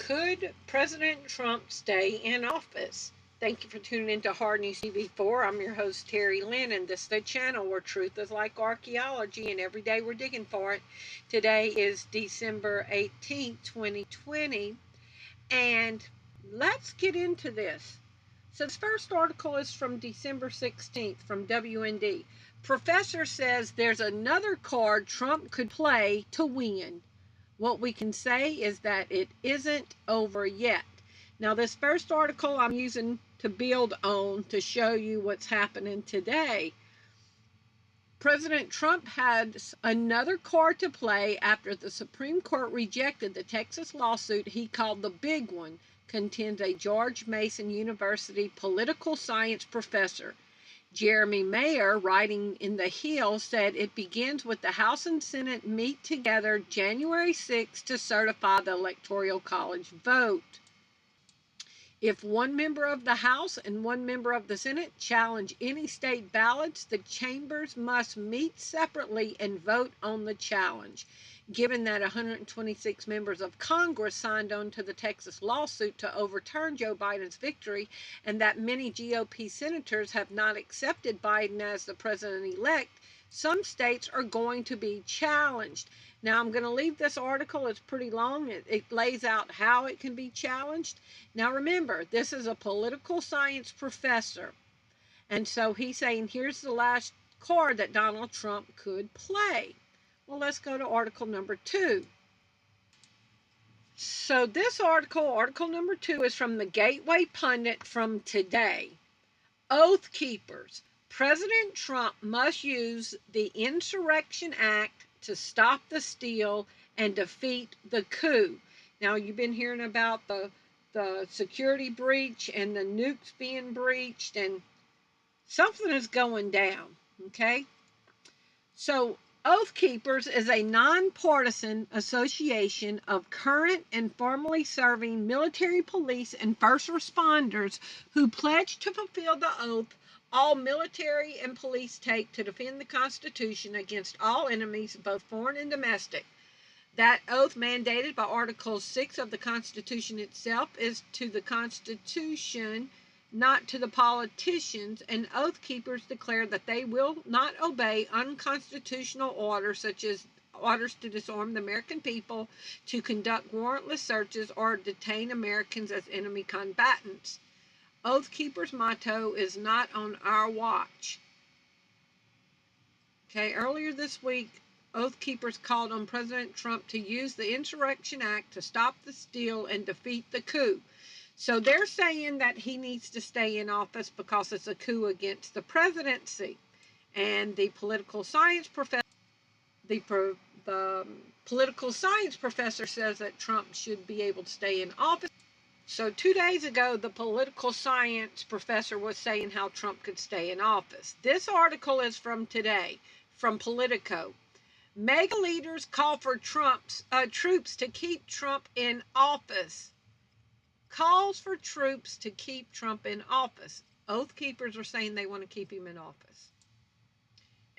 Could President Trump stay in office? Thank you for tuning in to HardNews TV4. I'm your host, Terry Lynn, and this is the channel where truth is like archaeology, and every day we're digging for it. Today is December 18th, 2020, and let's get into this. So this first article is from December 16th from WND. Professor says there's another card Trump could play to win. What we can say is that it isn't over yet. Now, this first article I'm using to build on to show you what's happening today. President Trump had another card to play after the Supreme Court rejected the Texas lawsuit he called the big one, contends a George Mason University political science professor. Jeremy Mayer, writing in The Hill, said it begins with the House and Senate meet together January 6 to certify the Electoral College vote. If one member of the House and one member of the Senate challenge any state ballots, the chambers must meet separately and vote on the challenge. Given that 126 members of Congress signed on to the Texas lawsuit to overturn Joe Biden's victory, and that many GOP senators have not accepted Biden as the president-elect, some states are going to be challenged. Now, I'm going to leave this article. It's pretty long. It lays out how it can be challenged. Now, remember, this is a political science professor. And so he's saying, here's the last card that Donald Trump could play. Well, let's go to article number 2. So this article number 2, is from the Gateway Pundit from today. Oath Keepers. President Trump must use the Insurrection Act to stop the steal and defeat the coup. Now, you've been hearing about the security breach and the nukes being breached, and something is going down, okay? So, Oath Keepers is a nonpartisan association of current and formerly serving military, police, and first responders who pledge to fulfill the oath all military and police take to defend the Constitution against all enemies, both foreign and domestic. That oath, mandated by Article 6 of the Constitution itself, is to the Constitution, not to the politicians, and Oath Keepers declare that they will not obey unconstitutional orders such as orders to disarm the American people, to conduct warrantless searches, or detain Americans as enemy combatants. Oath Keepers' motto is not on our watch. Okay, earlier this week, Oath Keepers called on President Trump to use the Insurrection Act to stop the steal and defeat the coup. So they're saying that he needs to stay in office because it's a coup against the presidency. And the political science professor, political science professor says that Trump should be able to stay in office. So 2 days ago, the political science professor was saying how Trump could stay in office. This article is from today, from Politico. MAGA leaders call for troops to keep Trump in office. Calls for troops to keep Trump in office. Oath Keepers are saying they want to keep him in office.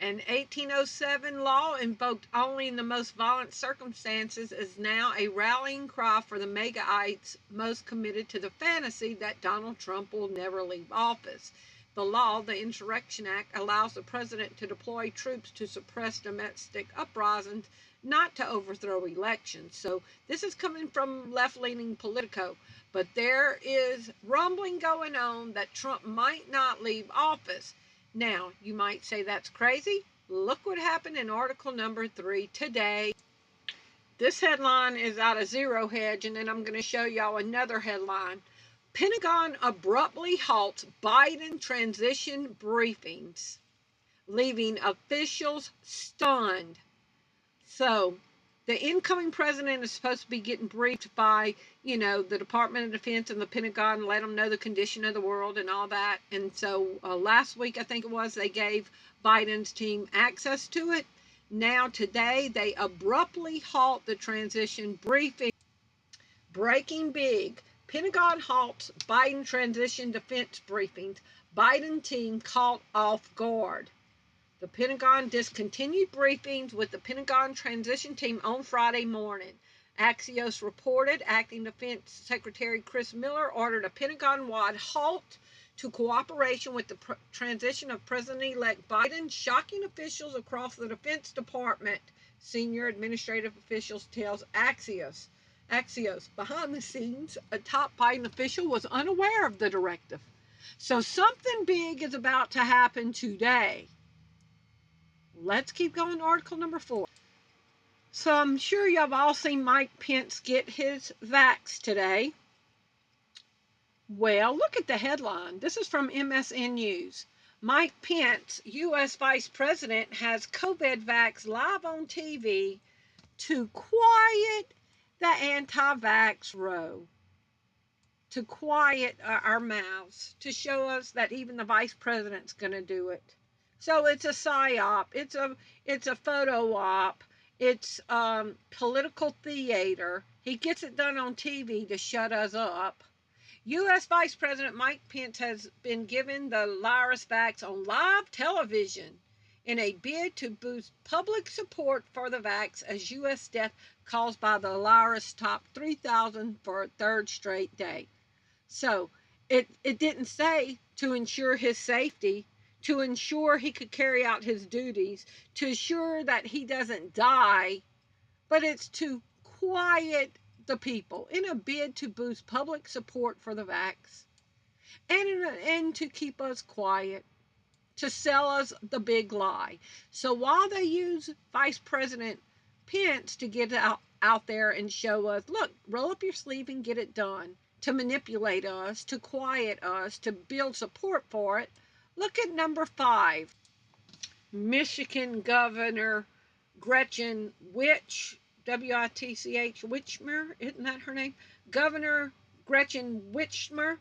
An 1807 law invoked only in the most violent circumstances is now a rallying cry for the MAGAites most committed to the fantasy that Donald Trump will never leave office. The law, the Insurrection Act, allows the president to deploy troops to suppress domestic uprisings, not to overthrow elections. So this is coming from left-leaning Politico. But there is rumbling going on that Trump might not leave office. Now, you might say that's crazy. Look what happened in article number 3 today. This headline is out of Zero Hedge, and then I'm going to show y'all another headline. Pentagon abruptly halts Biden transition briefings, leaving officials stunned. So, the incoming president is supposed to be getting briefed by, the Department of Defense and the Pentagon, let them know the condition of the world and all that. And so last week, I think it was, they gave Biden's team access to it. Now, today, they abruptly halt the transition briefing. Breaking big. Pentagon halts Biden transition defense briefings. Biden team caught off guard. The Pentagon discontinued briefings with the Pentagon transition team on Friday morning. Axios reported Acting Defense Secretary Chris Miller ordered a Pentagon-wide halt to cooperation with the transition of President-elect Biden, shocking officials across the Defense Department. Senior administrative officials tells Axios. Behind the scenes, a top Biden official was unaware of the directive. So something big is about to happen today. Let's keep going to article number 4. So I'm sure you've all seen Mike Pence get his vax today. Well, look at the headline. This is from MSN News. Mike Pence, U.S. Vice President, has COVID vax live on TV to quiet the anti-vax row. To quiet our mouths. To show us that even the Vice President's going to do it. So it's a psyop. It's a photo op. It's political theater. He gets it done on TV to shut us up. U.S. Vice President Mike Pence has been given the virus vax on live television in a bid to boost public support for the vax as U.S. death caused by the virus topped 3,000 for a third straight day. So it didn't say to ensure his safety, to ensure he could carry out his duties, to ensure that he doesn't die, but it's to quiet the people in a bid to boost public support for the vax and to keep us quiet, to sell us the big lie. So while they use Vice President Pence to get out there and show us, look, roll up your sleeve and get it done, to manipulate us, to quiet us, to build support for it, look at number 5. Michigan Governor Gretchen Whitmer, isn't that her name? Governor Gretchen Whitmer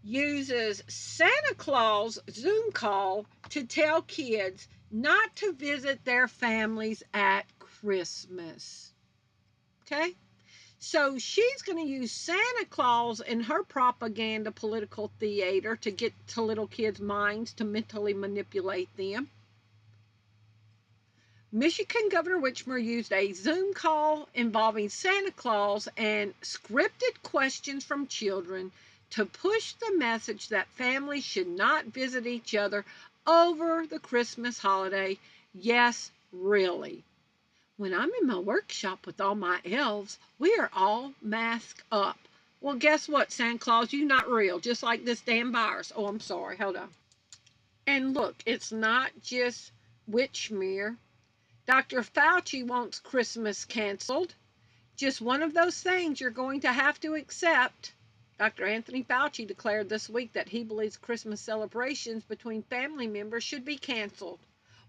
uses Santa Claus Zoom call to tell kids not to visit their families at Christmas. Okay? So she's going to use Santa Claus in her propaganda political theater to get to little kids' minds, to mentally manipulate them. Michigan Governor Whitmer used a Zoom call involving Santa Claus and scripted questions from children to push the message that families should not visit each other over the Christmas holiday. Yes, really. When I'm in my workshop with all my elves, we are all masked up. Well, guess what, Santa Claus? You're not real, just like this damn virus. Oh, I'm sorry. Hold on. And look, it's not just Whitmer. Dr. Fauci wants Christmas canceled. Just one of those things you're going to have to accept. Dr. Anthony Fauci declared this week that he believes Christmas celebrations between family members should be canceled,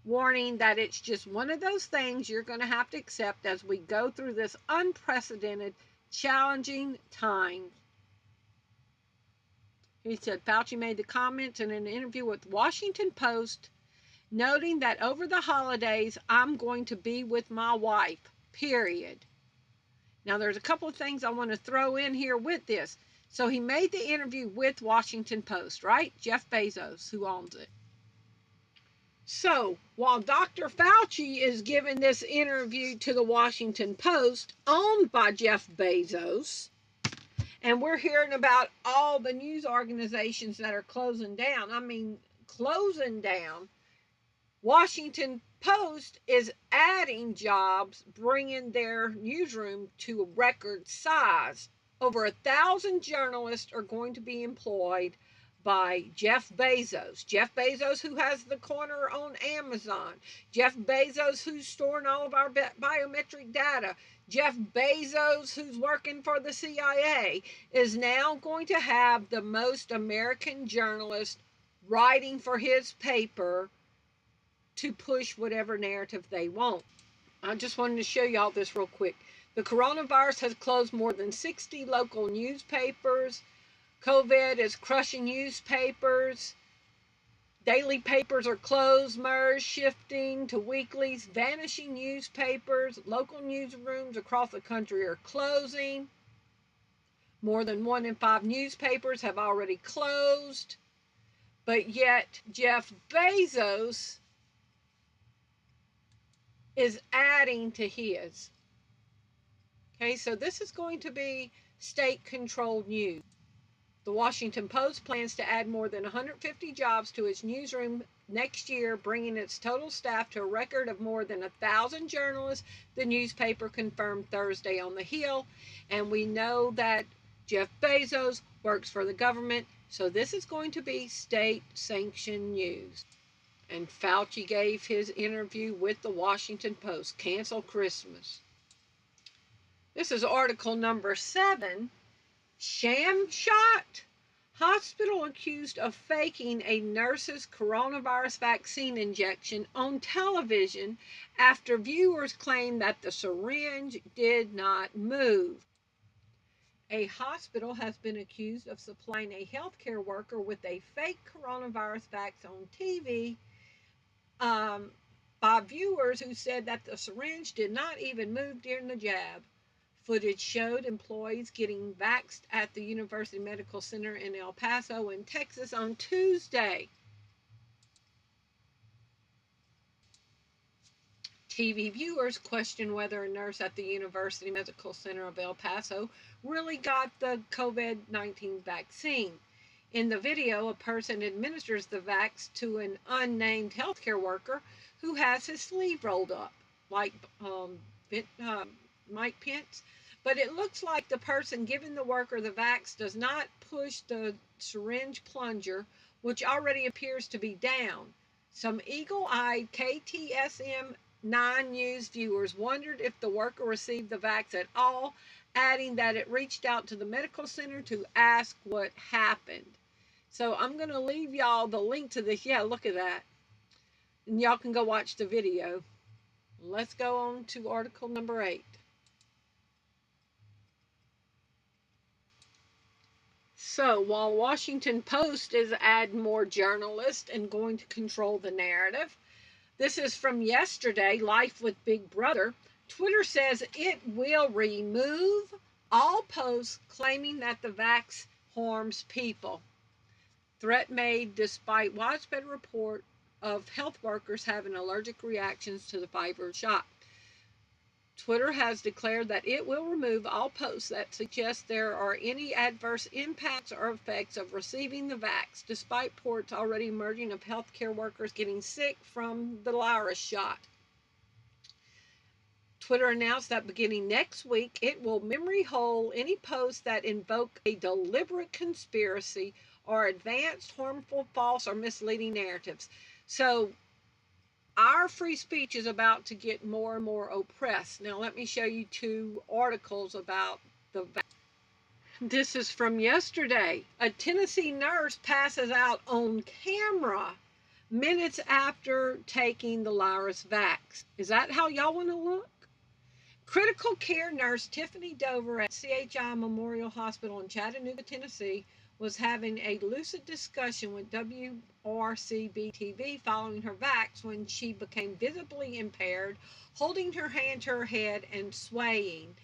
warning that it's just one of those things you're going to have to accept as we go through this unprecedented, challenging time. He said Fauci made the comments in an interview with Washington Post, noting that over the holidays, I'm going to be with my wife, period. Now, there's a couple of things I want to throw in here with this. So he made the interview with Washington Post, right? Jeff Bezos, who owns it. So while Dr. Fauci is giving this interview to the Washington Post, owned by Jeff Bezos, and we're hearing about all the news organizations that are closing down. I mean, closing down. Washington Post is adding jobs, bringing their newsroom to a record size. Over 1,000 journalists are going to be employed by Jeff Bezos. Jeff Bezos, who has the corner on Amazon. Jeff Bezos, who's storing all of our biometric data. Jeff Bezos, who's working for the CIA, is now going to have the most American journalists writing for his paper to push whatever narrative they want. I just wanted to show y'all this real quick. The coronavirus has closed more than 60 local newspapers. COVID is crushing newspapers. Daily papers are closed, MERS shifting to weeklies, vanishing newspapers. Local newsrooms across the country are closing. More than 1 in 5 newspapers have already closed. But yet, Jeff Bezos is adding to his. Okay, so this is going to be state-controlled news. The Washington Post plans to add more than 150 jobs to its newsroom next year, bringing its total staff to a record of more than 1,000 journalists, the newspaper confirmed Thursday on the Hill. And we know that Jeff Bezos works for the government, so this is going to be state-sanctioned news. And Fauci gave his interview with the Washington Post. Cancel Christmas. This is article number 7. Sham shot. Hospital accused of faking a nurse's coronavirus vaccine injection on television after viewers claimed that the syringe did not move. A hospital has been accused of supplying a healthcare worker with a fake coronavirus vaccine on TV by viewers who said that the syringe did not even move during the jab. Footage showed employees getting vaxxed at the University Medical Center in El Paso in Texas on Tuesday. TV viewers questioned whether a nurse at the University Medical Center of El Paso really got the COVID-19 vaccine. In the video, a person administers the vax to an unnamed healthcare worker who has his sleeve rolled up, like Mike Pence. But it looks like the person giving the worker the vax does not push the syringe plunger, which already appears to be down. Some eagle-eyed KTSM 9 News viewers wondered if the worker received the vax at all, adding that it reached out to the medical center to ask what happened. So I'm going to leave y'all the link to this. Yeah, look at that. And y'all can go watch the video. Let's go on to article number 8. So while Washington Post is adding more journalists and going to control the narrative, this is from yesterday, Life with Big Brother. Twitter says it will remove all posts claiming that the vax harms people. Threat made despite widespread report of health workers having allergic reactions to the Pfizer shot. Twitter has declared that it will remove all posts that suggest there are any adverse impacts or effects of receiving the vax, despite reports already emerging of healthcare workers getting sick from the virus shot. Twitter announced that beginning next week, it will memory hole any posts that invoke a deliberate conspiracy or advanced harmful, false, or misleading narratives. So our free speech is about to get more and more oppressed. Now let me show you 2 articles about the vaccine. This is from yesterday. A Tennessee nurse passes out on camera minutes after taking the virus vax. Is that how y'all want to look? Critical care nurse Tiffany Dover at CHI Memorial Hospital in Chattanooga, Tennessee, was having a lucid discussion with WRCB-TV following her vax when she became visibly impaired, holding her hand to her head and swaying.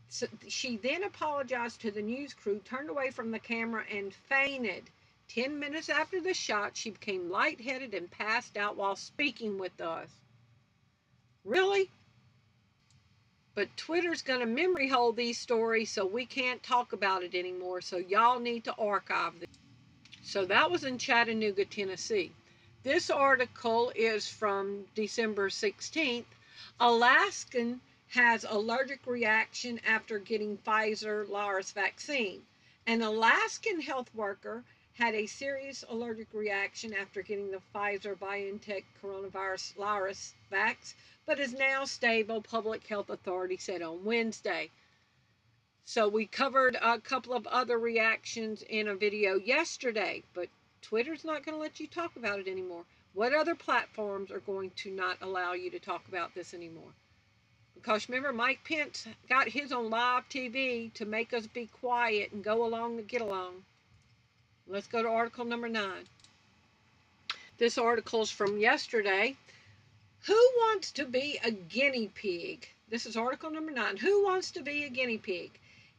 So she then apologized to the news crew, turned away from the camera, and fainted. 10 minutes after the shot, she became lightheaded and passed out while speaking with us. Really? But Twitter's going to memory hold these stories, so we can't talk about it anymore. So y'all need to archive this. So that was in Chattanooga, Tennessee. This article is from December 16th. Alaskan has allergic reaction after getting Pfizer virus vaccine. An Alaskan health worker had a serious allergic reaction after getting the Pfizer BioNTech coronavirus virus vax, but is now stable, public health authority said on Wednesday. So we covered a couple of other reactions in a video yesterday, but Twitter's not going to let you talk about it anymore. What other platforms are going to not allow you to talk about this anymore? Because remember, Mike Pence got his on live TV to make us be quiet and go along to get along. Let's go to article number 9. This article is from yesterday. Who wants to be a guinea pig? This is article number 9. Who wants to be a guinea pig?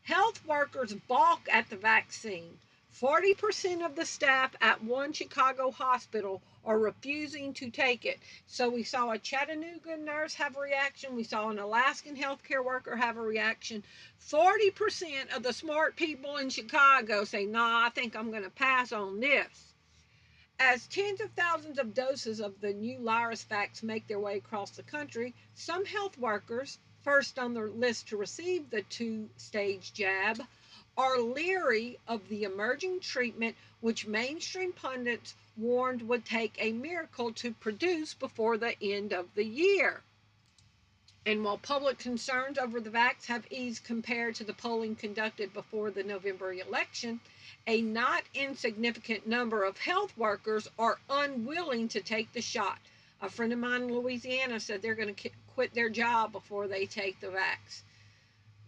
Health workers balk at the vaccine. 40% of the staff at one Chicago hospital are refusing to take it. So we saw a Chattanooga nurse have a reaction. We saw an Alaskan healthcare worker have a reaction. 40% of the smart people in Chicago say, nah, I think I'm going to pass on this. As tens of thousands of doses of the new vax make their way across the country, some health workers, first on the list to receive the two-stage jab, are leery of the emerging treatment which mainstream pundits warned would take a miracle to produce before the end of the year. And while public concerns over the vax have eased compared to the polling conducted before the November election, a not insignificant number of health workers are unwilling to take the shot. A friend of mine in Louisiana said they're going to quit their job before they take the vax.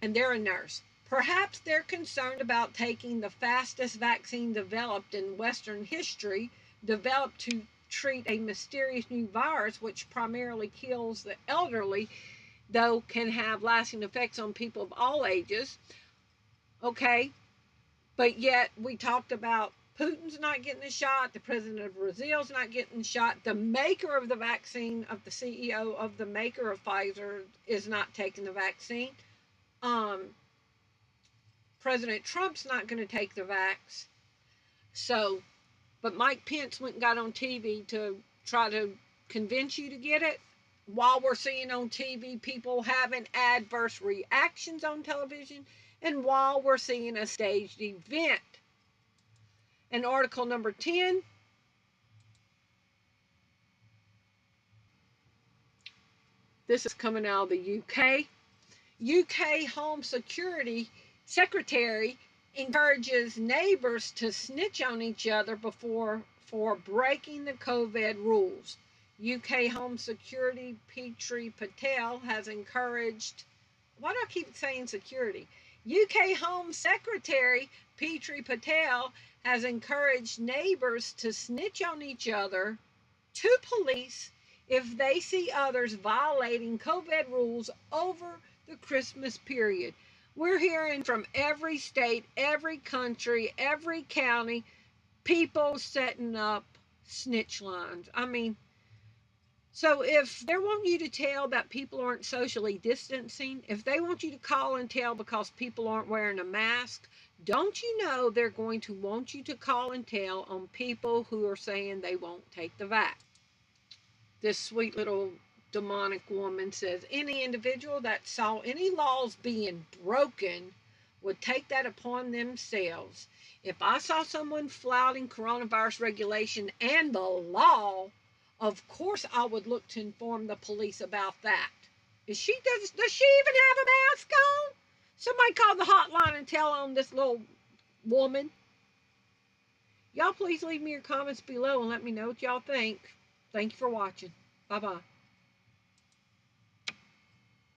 And they're a nurse. Perhaps they're concerned about taking the fastest vaccine developed in Western history, developed to treat a mysterious new virus which primarily kills the elderly, though can have lasting effects on people of all ages. Okay, but yet we talked about Putin's not getting the shot, the president of Brazil's not getting the shot, the maker of the vaccine, of the CEO of the maker of Pfizer is not taking the vaccine. President Trump's not going to take the vax. So, but Mike Pence went and got on TV to try to convince you to get it. While we're seeing on TV people having adverse reactions on television, and while we're seeing a staged event. And article number 10. This is coming out of the UK. UK Home Security Secretary encourages neighbors to snitch on each other for breaking the COVID rules. UK Home Security Petri Patel has encouraged, why do I keep saying security? UK Home Secretary Petri Patel has encouraged neighbors to snitch on each other to police if they see others violating COVID rules over the Christmas period. We're hearing from every state, every country, every county, people setting up snitch lines. I mean, so if they want you to tell that people aren't socially distancing, if they want you to call and tell because people aren't wearing a mask, don't you know they're going to want you to call and tell on people who are saying they won't take the vax? This sweet little demonic woman says, any individual that saw any laws being broken would take that upon themselves. If I saw someone flouting coronavirus regulation and the law, of course I would look to inform the police about that. Does she even have a mask on? Somebody call the hotline and tell on this little woman. Y'all please leave me your comments below and let me know what y'all think. Thank you for watching. Bye-bye.